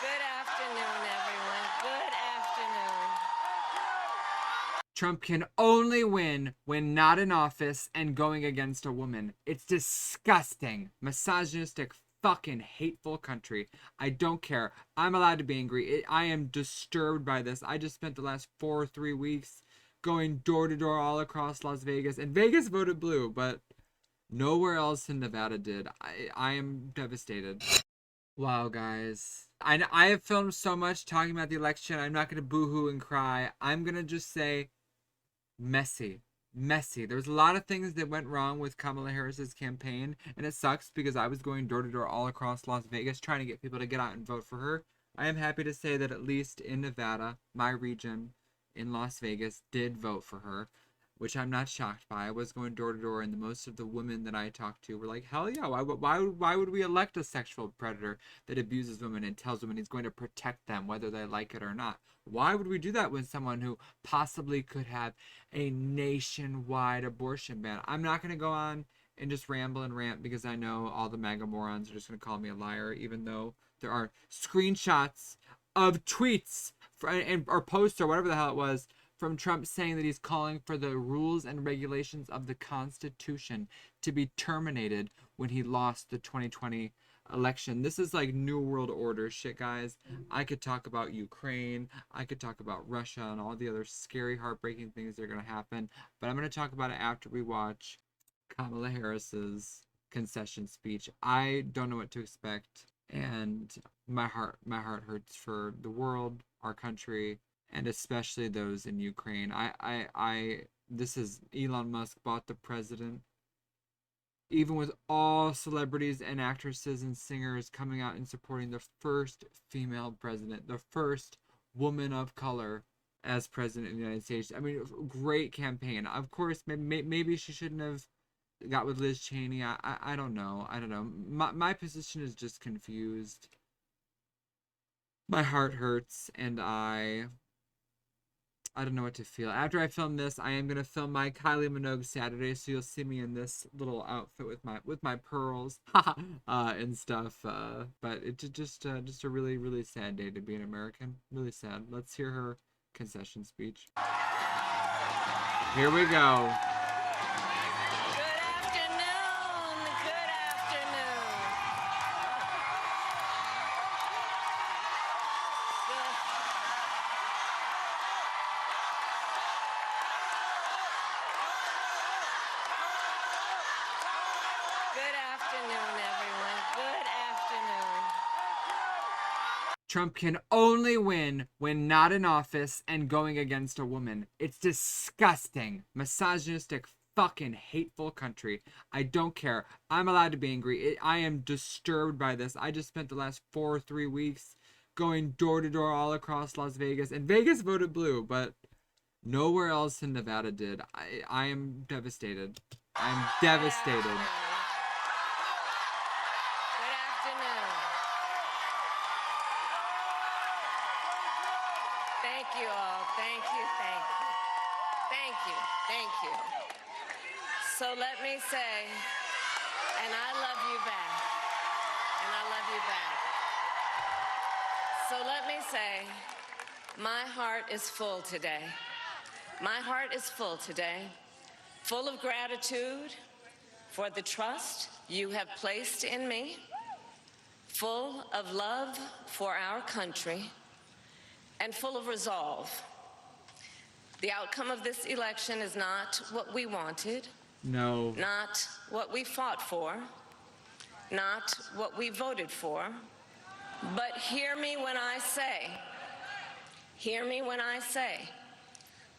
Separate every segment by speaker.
Speaker 1: Good afternoon, everyone. Good afternoon.
Speaker 2: Trump can only win when not in office and going against a woman. It's disgusting. Misogynistic, fucking hateful country. I don't care. I'm allowed to be angry. I am disturbed by this. I just spent the last 3 weeks going door to door all across Las Vegas, and Vegas voted blue, but nowhere else in Nevada did. I am devastated. Wow, guys. I have filmed so much talking about the election. I'm not going to boohoo and cry. I'm going to just say messy. Messy. There's a lot of things that went wrong with Kamala Harris's campaign, and it sucks because I was going door to door all across Las Vegas trying to get people to get out and vote for her. I am happy to say that at least in Nevada, my region in Las Vegas, did vote for her, which I'm not shocked by. I was going door to door, and most of the women that I talked to were like, hell yeah, why would we elect a sexual predator that abuses women and tells women he's going to protect them whether they like it or not? Why would we do that with someone who possibly could have a nationwide abortion ban? I'm not going to go on and just ramble and rant because I know all the MAGA morons are just going to call me a liar, even though there are screenshots of tweets or posts or whatever the hell it was from Trump saying that he's calling for the rules and regulations of the Constitution to be terminated when he lost the 2020 election. This is like New World Order shit, guys. I could talk about Ukraine, I could talk about Russia and all the other scary, heartbreaking things that are going to happen, but I'm going to talk about it after we watch Kamala Harris's concession speech. I don't know what to expect, and my heart hurts for the world, our country, and especially those in Ukraine. This is Elon Musk bought the president. Even with all celebrities and actresses and singers coming out and supporting the first female president, the first woman of color as president of the United States. I mean, great campaign. Of course, maybe she shouldn't have got with Liz Cheney. I don't know. My position is just confused. My heart hurts, and I don't know what to feel. After I film this, I am gonna film my Kylie Minogue Saturday, so you'll see me in this little outfit with my pearls, and stuff. But it's just a really, really sad day to be an American. Really sad. Let's hear her concession speech. Here we go. Trump can only win when not in office and going against a woman. It's disgusting. Misogynistic, fucking hateful country. I don't care. I'm allowed to be angry. I am disturbed by this. I just spent the last 3 weeks going door to door all across Las Vegas, and Vegas voted blue, but nowhere else in Nevada did. I am devastated. I'm devastated.
Speaker 1: Thank you all. Thank you. So let me say, and I love you back. So let me say, my heart is full today. My heart is full today, full of gratitude for the trust you have placed in me, full of love for our country, and full of resolve. The outcome of this election is not what we wanted.
Speaker 2: No.
Speaker 1: Not what we fought for. Not what we voted for. But hear me when I say,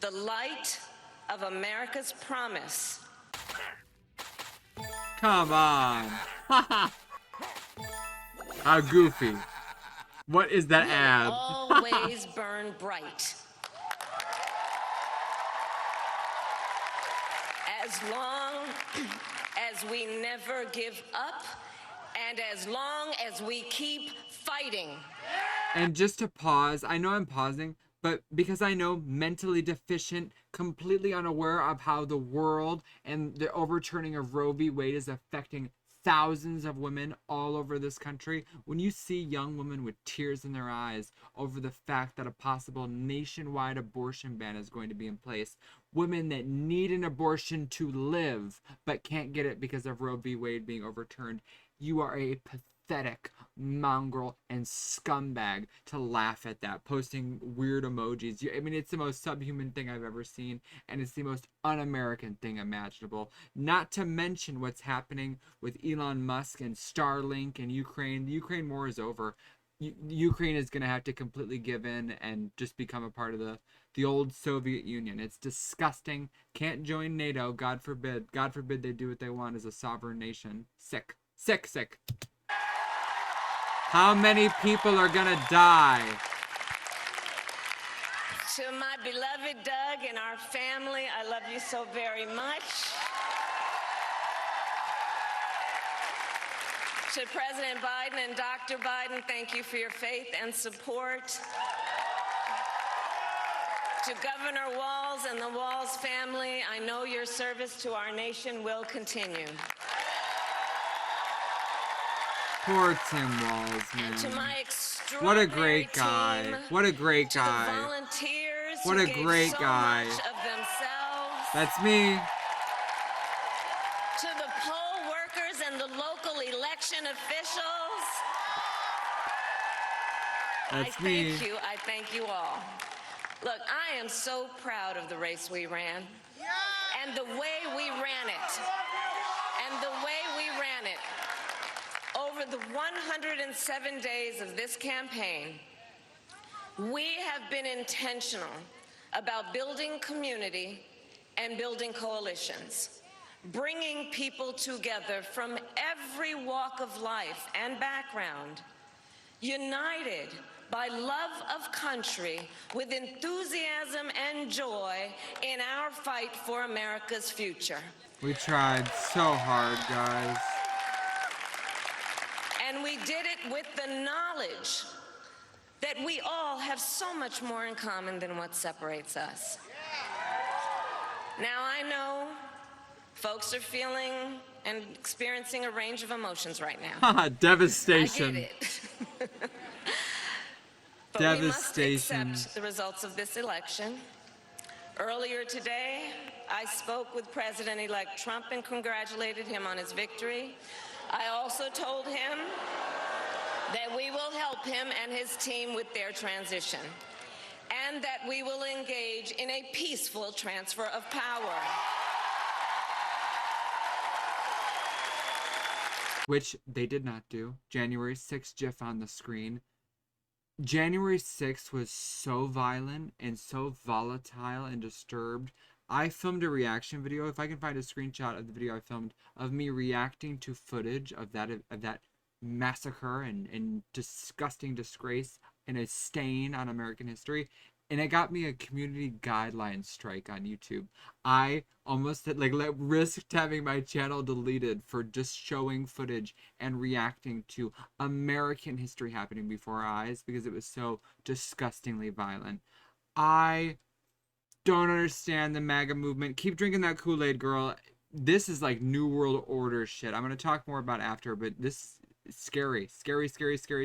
Speaker 1: the light of America's promise.
Speaker 2: Come on. How goofy. What is that ad?
Speaker 1: Always burn bright. As long as we never give up, and as long as we keep fighting.
Speaker 2: And just to pause, I know I'm pausing, but because I know mentally deficient, completely unaware of how the world and the overturning of Roe v. Wade is affecting thousands of women all over this country, when you see young women with tears in their eyes over the fact that a possible nationwide abortion ban is going to be in place, women that need an abortion to live but can't get it because of Roe v. Wade being overturned, you are a pathetic mongrel and scumbag to laugh at that, posting weird emojis. I mean, it's the most subhuman thing I've ever seen, and it's the most un-American thing imaginable. Not to mention what's happening with Elon Musk and Starlink and Ukraine. The Ukraine war is over. Ukraine is going to have to completely give in and just become a part of the old Soviet Union. It's disgusting. Can't join NATO. God forbid. God forbid they do what they want as a sovereign nation. Sick. Sick, sick. How many people are gonna die?
Speaker 1: To my beloved Doug and our family, I love you so very much. To President Biden and Dr. Biden, thank you for your faith and support. To Governor Walz and the Walz family, I know your service to our nation will continue.
Speaker 2: Poor Tim Walz, man.
Speaker 1: And to my
Speaker 2: what a great
Speaker 1: team,
Speaker 2: guy. What a great guy.
Speaker 1: To the volunteers
Speaker 2: what a great
Speaker 1: so
Speaker 2: guy.
Speaker 1: Much of themselves.
Speaker 2: That's me.
Speaker 1: To the poll workers and the local election officials.
Speaker 2: That's me.
Speaker 1: I thank you all. Look, I am so proud of the race we ran. And the way we ran it. And the way we ran it. Over the 107 days of this campaign, we have been intentional about building community and building coalitions, bringing people together from every walk of life and background, united by love of country with enthusiasm and joy in our fight for America's future.
Speaker 2: We tried so hard, guys.
Speaker 1: And we did it with the knowledge that we all have so much more in common than what separates us. Now, I know folks are feeling and experiencing a range of emotions right now.
Speaker 2: Devastation.
Speaker 1: I get it. But
Speaker 2: Devastation.
Speaker 1: we must accept the results of this election. Earlier today, I spoke with President-elect Trump and congratulated him on his victory. I also told him that we will help him and his team with their transition, and that we will engage in a peaceful transfer of power.
Speaker 2: Which they did not do. January 6th GIF on the screen. January 6th was so violent and so volatile and disturbed. I filmed a reaction video. If I can find a screenshot of the video I filmed of me reacting to footage of that massacre and disgusting disgrace and a stain on American history, and it got me a community guideline strike on YouTube. I almost risked having my channel deleted for just showing footage and reacting to American history happening before our eyes because it was so disgustingly violent. I don't understand the MAGA movement. Keep drinking that Kool-Aid, girl. This is like New World Order shit. I'm going to talk more about after, but this is scary. Scary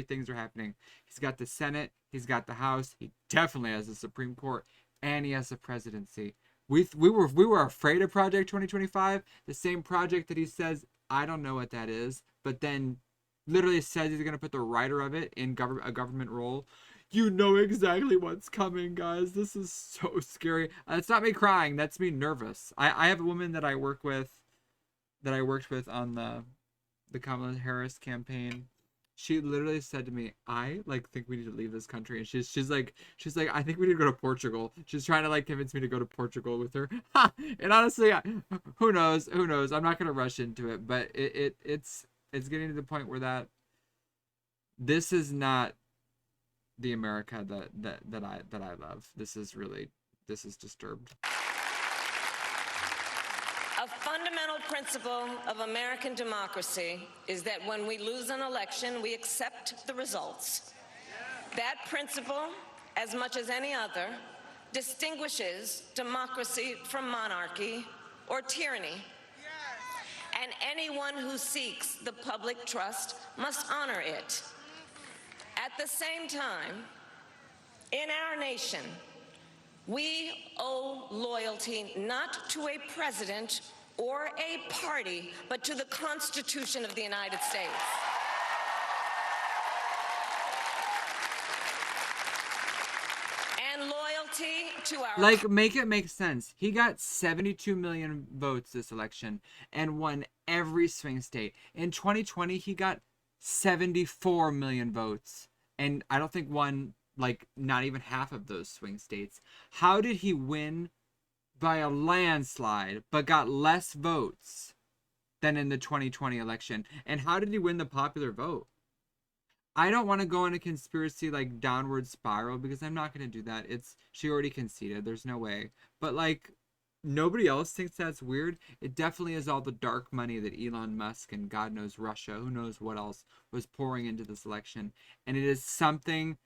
Speaker 2: things are happening. He's got the Senate. He's got the House. He definitely has the Supreme Court. And he has the presidency. We were afraid of Project 2025. The same project that he says, I don't know what that is, but then literally says he's going to put the writer of it in a government role. You know exactly what's coming, guys. This is so scary. It's not me crying. That's me nervous. I have a woman that I worked with on the Kamala Harris campaign. She literally said to me, I think we need to leave this country. And she's like, I think we need to go to Portugal. She's trying to convince me to go to Portugal with her. And honestly, who knows? I'm not going to rush into it, but it's getting to the point where this is not the America that I love. This is disturbed.
Speaker 1: A fundamental principle of American democracy is that when we lose an election, we accept the results. That principle, as much as any other, distinguishes democracy from monarchy or tyranny. and anyone who seeks the public trust must honor it. At the same time, in our nation, we owe loyalty not to a president or a party, but to the Constitution of the United States. And loyalty to our...
Speaker 2: Like, make it make sense. He got 72 million votes this election and won every swing state. In 2020, he got 74 million votes and I don't think won, like, not even half of those swing states. How did he win by a landslide but got less votes than in the 2020 election? And how did he win the popular vote? I don't want to go on a conspiracy, like, downward spiral, because I'm not going to do that. She already conceded. There's no way. But, like, nobody else thinks that's weird. It definitely is all the dark money that Elon Musk and God knows Russia, who knows what else, was pouring into this election. And it is something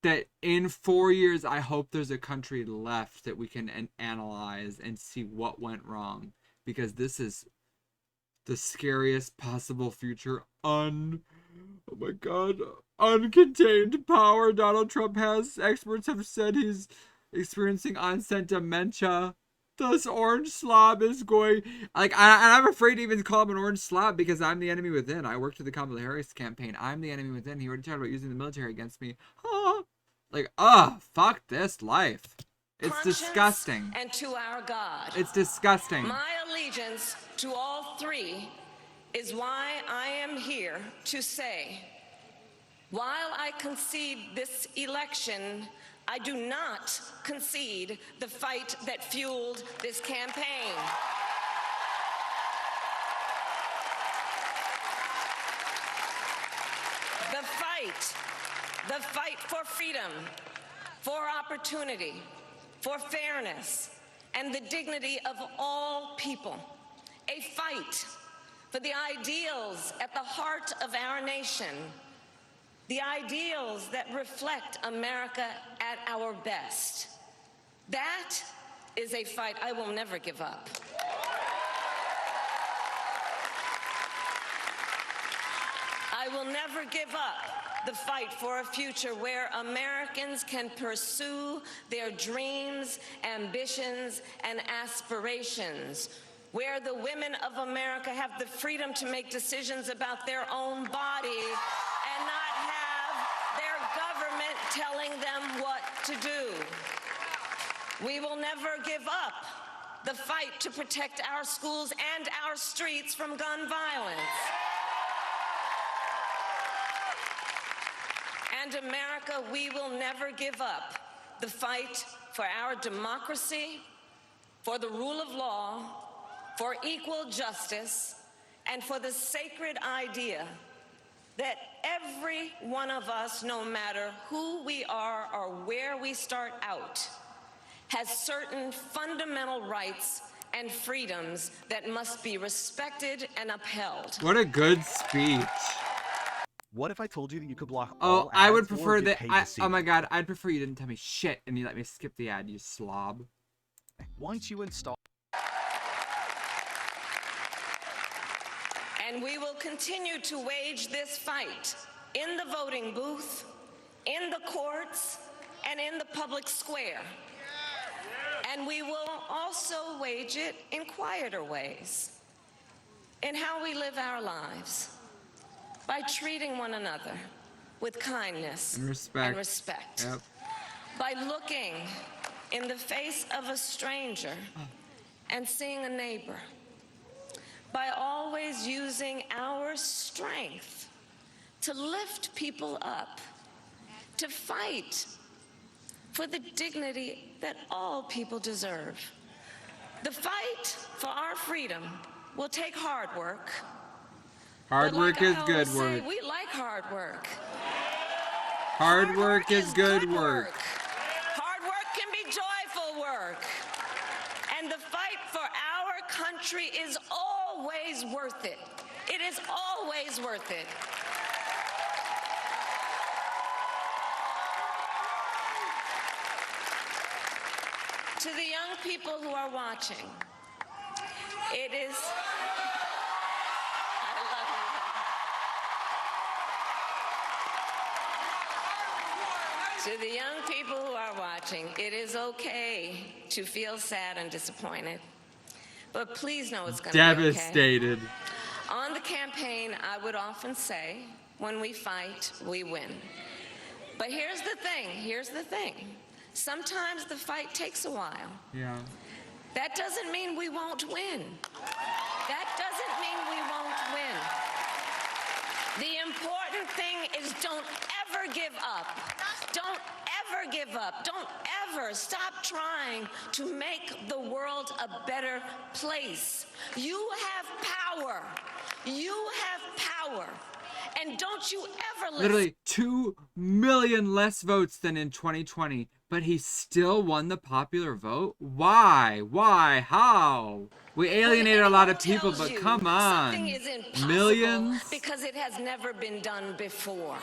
Speaker 2: that in 4 years, I hope there's a country left that we can analyze and see what went wrong. Because this is the scariest possible future. Oh my God, uncontained power Donald Trump has. Experts have said he's experiencing onset dementia. This orange slob is going... Like, I'm afraid to even call him an orange slob because I'm the enemy within. I worked with the Kamala Harris campaign. I'm the enemy within. He already talked about using the military against me. Fuck this life. It's disgusting.
Speaker 1: And to our God.
Speaker 2: It's disgusting.
Speaker 1: My allegiance to all three is why I am here to say, while I concede this election, I do not concede the fight that fueled this campaign. The fight for freedom, for opportunity, for fairness, and the dignity of all people. A fight for the ideals at the heart of our nation, the ideals that reflect America at our best. That is a fight I will never give up. I will never give up the fight for a future where Americans can pursue their dreams, ambitions, and aspirations, where the women of America have the freedom to make decisions about their own body and not have their government telling them what to do. We will never give up the fight to protect our schools and our streets from gun violence. And America, we will never give up the fight for our democracy, for the rule of law, for equal justice, and for the sacred idea that every one of us, no matter who we are or where we start out, has certain fundamental rights and freedoms that must be respected and upheld.
Speaker 2: What a good speech.
Speaker 3: What if I told you that you could block
Speaker 2: Oh,
Speaker 3: all ads
Speaker 2: I would
Speaker 3: or
Speaker 2: prefer
Speaker 3: get
Speaker 2: that.
Speaker 3: paid to see
Speaker 2: Oh my
Speaker 3: them?
Speaker 2: God, I'd prefer you didn't tell me shit and you let me skip the ad, you slob.
Speaker 3: Once you install...
Speaker 1: And we will continue to wage this fight in the voting booth, in the courts, and in the public square. And we will also wage it in quieter ways, in how we live our lives, by treating one another with kindness
Speaker 2: And respect. Yep.
Speaker 1: by looking in the face of a stranger and seeing a neighbor, by always using our strength to lift people up, to fight for the dignity that all people deserve. The fight for our freedom will take hard work.
Speaker 2: Hard
Speaker 1: But
Speaker 2: work
Speaker 1: like
Speaker 2: is
Speaker 1: I
Speaker 2: good
Speaker 1: always say,
Speaker 2: work.
Speaker 1: we like hard work.
Speaker 2: Hard work is good work.
Speaker 1: Hard work can be joyful work. And the fight for our country is always worth it. It is always worth it. To the young people who are watching, it is... To the young people who are watching, it is okay to feel sad and disappointed, but please know it's going to be okay.
Speaker 2: Devastated.
Speaker 1: On the campaign, I would often say, when we fight, we win. But here's the thing. Sometimes the fight takes a while.
Speaker 2: Yeah.
Speaker 1: That doesn't mean we won't win. That doesn't mean we won't win. The important thing is don't ever give up. Don't ever give up. Don't ever stop trying to make the world a better place. You have power. You have power. And don't you ever listen.
Speaker 2: Literally 2 million less votes than in 2020, but he still won the popular vote? Why? Why? How? We alienated a lot of people, but come on.
Speaker 1: Something is impossible
Speaker 2: Millions?
Speaker 1: because it has never been done before.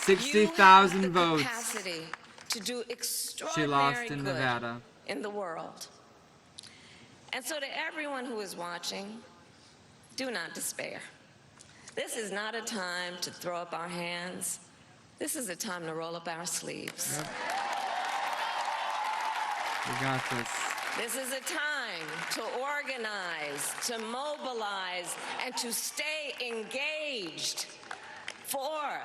Speaker 2: $60,000 votes.
Speaker 1: You have the capacity to do extraordinary
Speaker 2: She lost in
Speaker 1: good
Speaker 2: Nevada.
Speaker 1: in the world. And so to everyone who is watching, do not despair. This is not a time to throw up our hands. This is a time to roll up our sleeves.
Speaker 2: Yep. We got this.
Speaker 1: This is a time to organize, to mobilize, and to stay engaged for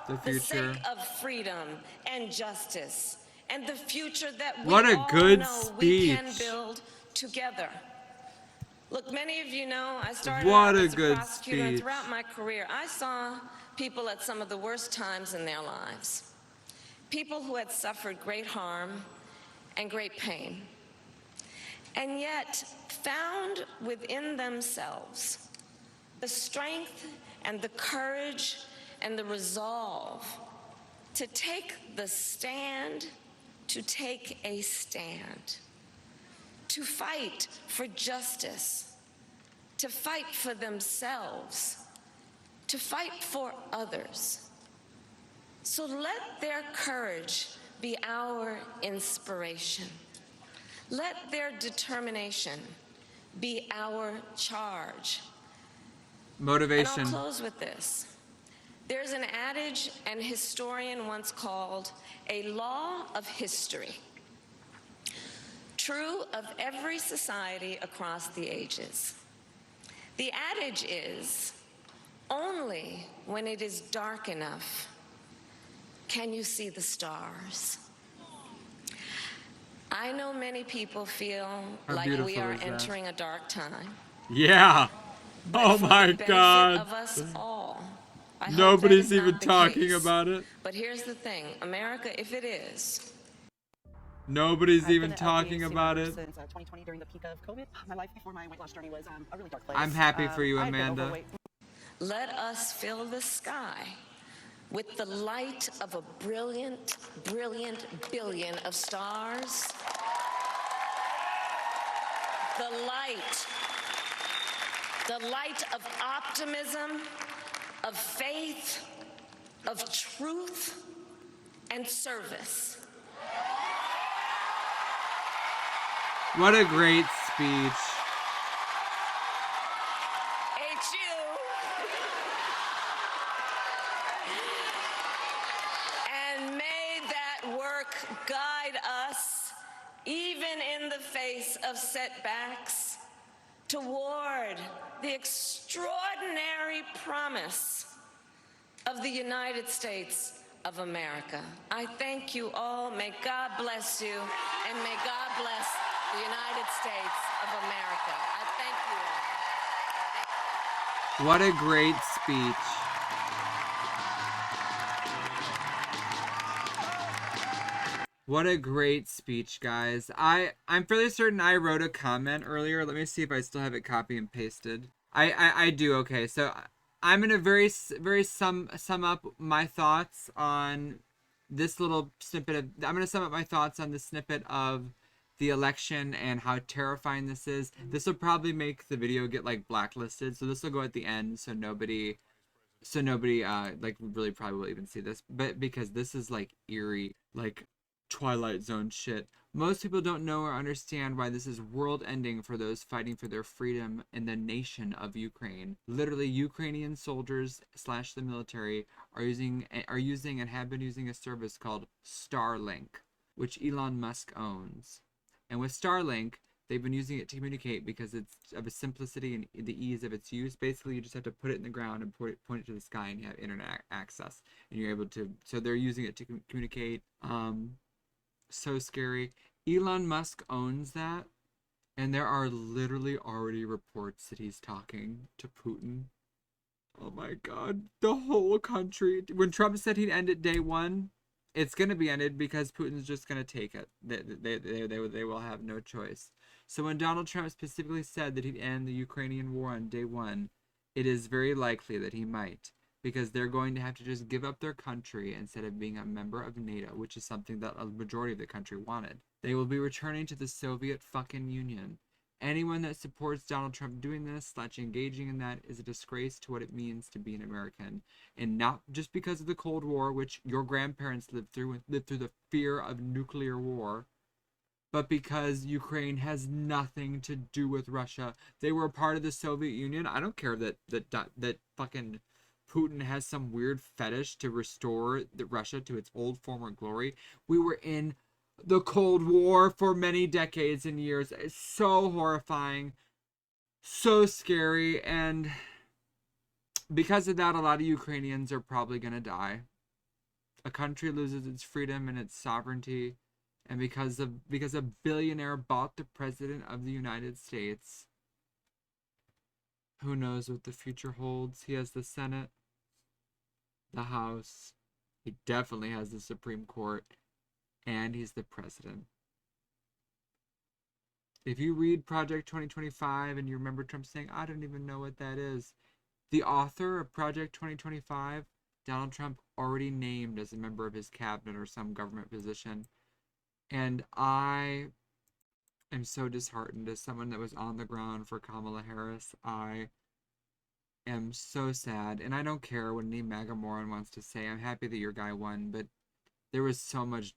Speaker 1: the sake of freedom and justice and the future that we
Speaker 2: What a
Speaker 1: all
Speaker 2: good
Speaker 1: know we can
Speaker 2: speech.
Speaker 1: build together. Look, many of you know I started
Speaker 2: What
Speaker 1: out
Speaker 2: a
Speaker 1: as a
Speaker 2: good
Speaker 1: prosecutor, and
Speaker 2: speech.
Speaker 1: throughout my career, I saw people at some of the worst times in their lives. People who had suffered great harm and great pain, and yet found within themselves the strength and the courage and the resolve to take the stand, to take a stand, to fight for justice, to fight for themselves, to fight for others. So let their courage be our inspiration. Let their determination be our charge.
Speaker 2: Motivation.
Speaker 1: And I'll close with this. There's an adage an historian once called a law of history, true of every society across the ages. The adage is, only when it is dark enough can you see the stars. I know many people feel
Speaker 2: How
Speaker 1: like we
Speaker 2: beautiful
Speaker 1: are
Speaker 2: is that?
Speaker 1: entering a dark time.
Speaker 2: Yeah. Oh
Speaker 1: For
Speaker 2: my
Speaker 1: the benefit
Speaker 2: God.
Speaker 1: of us all, I hope that
Speaker 2: Nobody's
Speaker 1: is
Speaker 2: even
Speaker 1: not the
Speaker 2: talking
Speaker 1: case.
Speaker 2: about it.
Speaker 1: But here's the thing, America, if it is,
Speaker 2: Nobody's
Speaker 4: I've
Speaker 2: even
Speaker 4: been an
Speaker 2: talking
Speaker 4: LPAC
Speaker 2: about
Speaker 4: member
Speaker 2: it.
Speaker 4: Since 2020 during the peak of COVID. My life before my weight loss journey was a really dark place.
Speaker 2: I'm happy for you,
Speaker 4: I had been
Speaker 2: Amanda.
Speaker 4: overweight.
Speaker 1: let us fill the sky with the light of a brilliant, brilliant billion of stars. The light of optimism, of faith, of truth, and service.
Speaker 2: What a great speech.
Speaker 1: HU. And may that work guide us, even in the face of setbacks, toward the extraordinary promise of the United States of America. I thank you all. May God bless you, and may God bless the United States of America. I thank you all.
Speaker 2: What a great speech. What a great speech, guys. I'm fairly certain I wrote a comment earlier. Let me see if I still have it copy and pasted. I do. Okay, so I'm gonna very sum up my thoughts on this little snippet of. I'm gonna sum up my thoughts on this snippet of the election and how terrifying this is. This will probably make the video get like blacklisted, so this will go at the end, so nobody like really probably will even see this. But because this is like eerie, like Twilight Zone shit. Most people don't know or understand why this is world ending for those fighting for their freedom in the nation of Ukraine. Literally, Ukrainian soldiers / the military are using and have been using a service called Starlink, which Elon Musk owns. And with Starlink, they've been using it to communicate because it's of a simplicity and the ease of its use. Basically, you just have to put it in the ground and point it to the sky, and you have internet access, and you're able to. So they're using it to communicate. So scary. Elon Musk owns that, and there are literally already reports that he's talking to Putin. Oh my god, the whole country. When Trump said he'd end it day one, it's gonna be ended because Putin's just gonna take it. They will have no choice. So when Donald Trump specifically said that he'd end the Ukrainian war on day one, it is very likely that he might, because they're going to have to just give up their country instead of being a member of NATO, which is something that a majority of the country wanted. They will be returning to the Soviet fucking Union. Anyone that supports Donald Trump doing this / engaging in that is a disgrace to what it means to be an American. And not just because of the Cold War, which your grandparents lived through the fear of nuclear war, but because Ukraine has nothing to do with Russia. They were a part of the Soviet Union. I don't care that fucking Putin has some weird fetish to restore Russia to its old former glory. We were in the Cold War for many decades and years. It's so horrifying, so scary, and because of that, a lot of Ukrainians are probably gonna die. A country loses its freedom and its sovereignty, and because a billionaire bought the president of the United States, who knows what the future holds? He has the Senate, the House, he definitely has the Supreme Court, and he's the president. If you read Project 2025 and you remember Trump saying, I don't even know what that is, the author of Project 2025, Donald Trump already named as a member of his cabinet or some government position. And I am so disheartened as someone that was on the ground for Kamala Harris. I am so sad, and I don't care what any MAGA moron wants to say. I'm happy that your guy won, but there was so much.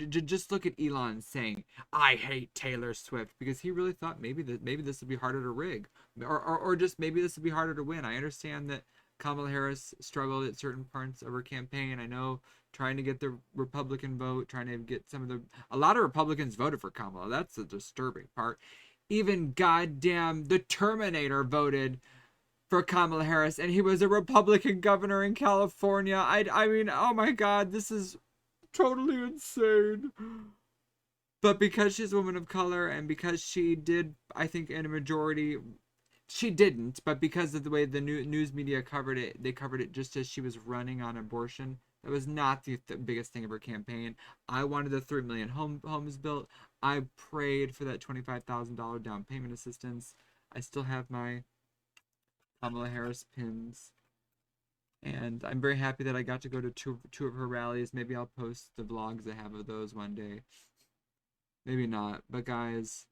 Speaker 2: Just look at Elon saying, "I hate Taylor Swift," because he really thought maybe this would be harder to rig, or just maybe this would be harder to win. I understand that Kamala Harris struggled at certain parts of her campaign. I know, trying to get the Republican vote, trying to get a lot of Republicans voted for Kamala. That's the disturbing part. Even goddamn the Terminator voted for Kamala Harris, and he was a Republican governor in California. I mean, oh my god, this is totally insane. But because she's a woman of color, and because she did, I think in a majority, she didn't, but because of the way the news media covered it, they covered it just as she was running on abortion. That was not the biggest thing of her campaign. I wanted the 3 million homes built. I prayed for that $25,000 down payment assistance. I still have my Kamala Harris pins. And I'm very happy that I got to go to two of her rallies. Maybe I'll post the vlogs I have of those one day. Maybe not. But guys,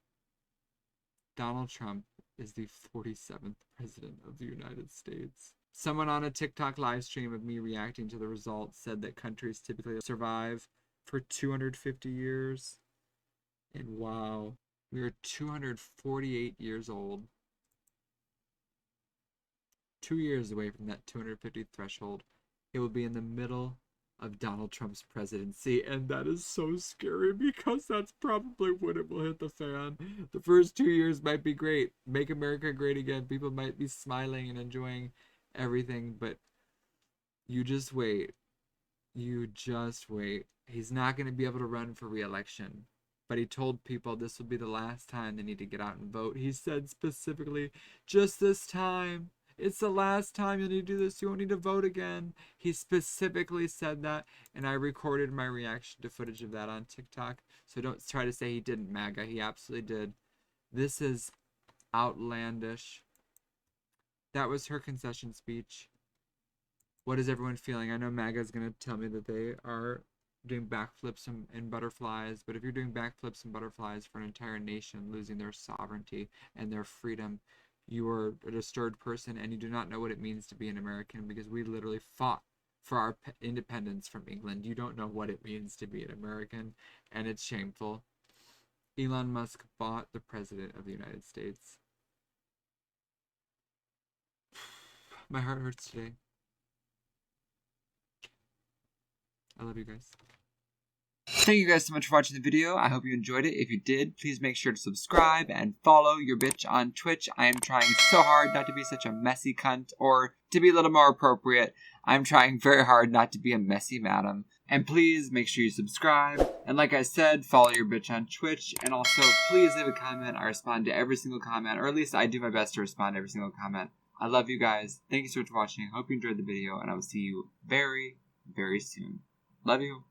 Speaker 2: Donald Trump is the 47th president of the United States. Someone on a TikTok live stream of me reacting to the results said that countries typically survive for 250 years. And wow, we are 248 years old. 2 years away from that 250 threshold. It will be in the middle of Donald Trump's presidency, and that is so scary because that's probably when it will hit the fan. The first 2 years might be great. Make America great again. People might be smiling and enjoying everything, but you just wait. You just wait. He's not going to be able to run for re-election, but he told people this will be the last time they need to get out and vote. He said specifically, just this time. It's the last time you'll need to do this. You won't need to vote again. He specifically said that, and I recorded my reaction to footage of that on TikTok. So don't try to say he didn't, MAGA. He absolutely did. This is outlandish. That was her concession speech. What is everyone feeling? I know MAGA is going to tell me that they are doing backflips and butterflies, but if you're doing backflips and butterflies for an entire nation losing their sovereignty and their freedom, you are a disturbed person, and you do not know what it means to be an American, because we literally fought for our independence from England. You don't know what it means to be an American, and it's shameful. Elon Musk bought the President of the United States. My heart hurts today. I love you guys. Thank you guys so much for watching the video. I hope you enjoyed it. If you did, please make sure to subscribe and follow your bitch on Twitch. I am trying so hard not to be such a messy cunt, or to be a little more appropriate, I'm trying very hard not to be a messy madam. And please make sure you subscribe. And like I said, follow your bitch on Twitch. And also, please leave a comment. I respond to every single comment, or at least I do my best to respond to every single comment. I love you guys. Thank you so much for watching. I hope you enjoyed the video, and I will see you very, very soon. Love you.